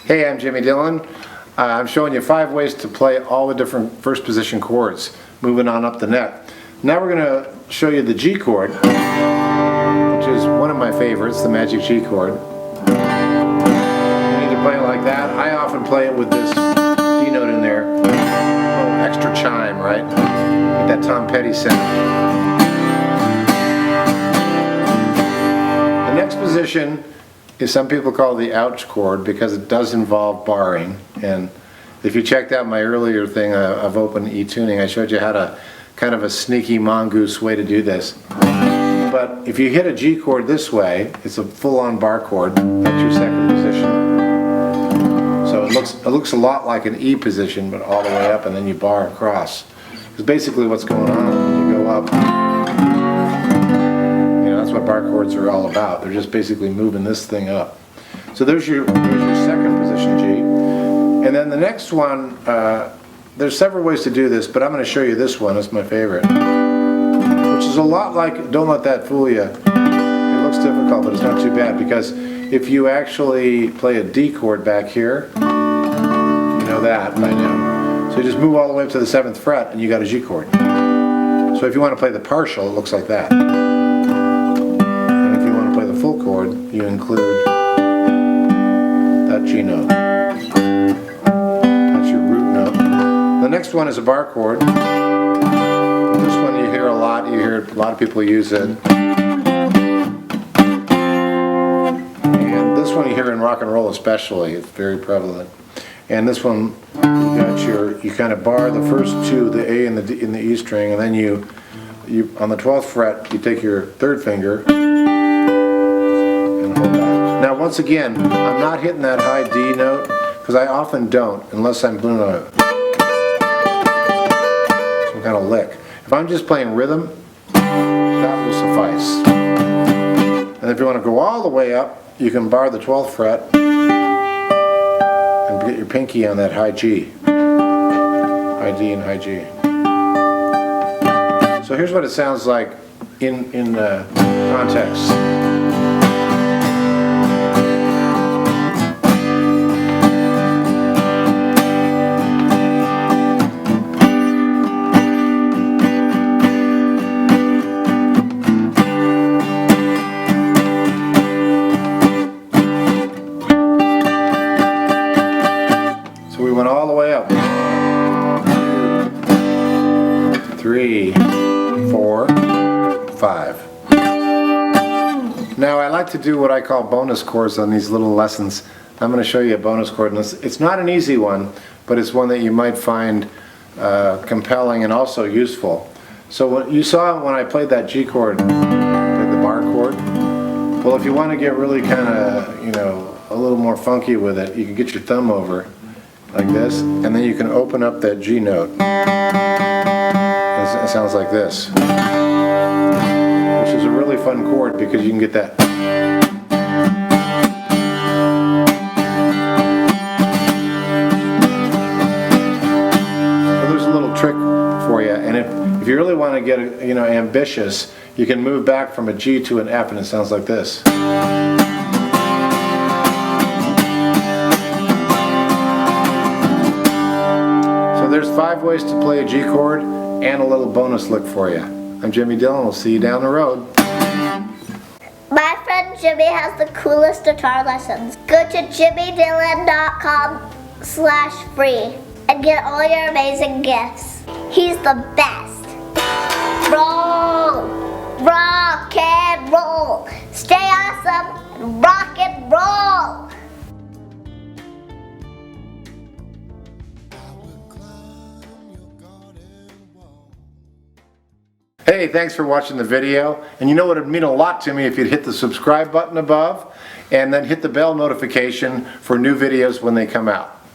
Hey, I'm Jimmy Dillon. I'm showing you 5 ways to play all the different first position chords, moving on up the neck. Now we're going to show you the G chord, which is one of my favorites, the magic G chord. You either play it like that. I often play it with this D note in there, a little extra chime, right? With that Tom Petty sound. The next position is some people call the ouch chord because it does involve barring. And if you checked out my earlier thing of open E tuning, I showed you how to kind of a sneaky mongoose way to do this. But if you hit a G chord this way, it's a full-on bar chord. That's your second position. So it looks a lot like an E position, but all the way up, and then you bar across. Because basically what's going on when you go up, that's what bar chords are all about. They're just basically moving this thing up. So there's your second position G. And then the next one, there's several ways to do this, but I'm going to show you this one. It's my favorite. Which is a lot like, don't let that fool you. It looks difficult, but it's not too bad, because if you actually play a D chord back here, you know that by now. So you just move all the way up to the 7th fret and you got a G chord. So if you want to play the partial, it looks like that. The full chord, you include that G note. That's your root note. The next one is a bar chord. This one you hear a lot. You hear a lot of people use it. And this one you hear in rock and roll especially. It's very prevalent. And this one, you kind of bar the first two, the A and the D in the E string, and then you on the 12th fret, you take your 3rd finger. Now once again, I'm not hitting that high D note, because I often don't, unless I'm doing some kind of lick. If I'm just playing rhythm, that will suffice. And if you want to go all the way up, you can bar the 12th fret and get your pinky on that high G. High D and high G. So here's what it sounds like in context. We went all the way up. 3, 4, 5. Now I like to do what I call bonus chords on these little lessons. I'm going to show you a bonus chord. And it's not an easy one, but it's one that you might find compelling and also useful. So what you saw when I played that G chord, like the bar chord. Well, if you want to get really kind of, a little more funky with it, you can get your thumb over like this, and then you can open up that G note. It sounds like this, which is a really fun chord because you can get that. So there's a little trick for you, and if you really want to get ambitious, you can move back from a G to an F, and it sounds like this. There's 5 ways to play a G chord and a little bonus lick for you. I'm Jimmy Dillon. We'll see you down the road. My friend Jimmy has the coolest guitar lessons. Go to jimmydillon.com/free and get all your amazing gifts. He's the best. Roll! Rock and roll! Stay awesome and rock and roll! Hey, thanks for watching the video. And you know what, it would mean a lot to me if you'd hit the subscribe button above and then hit the bell notification for new videos when they come out.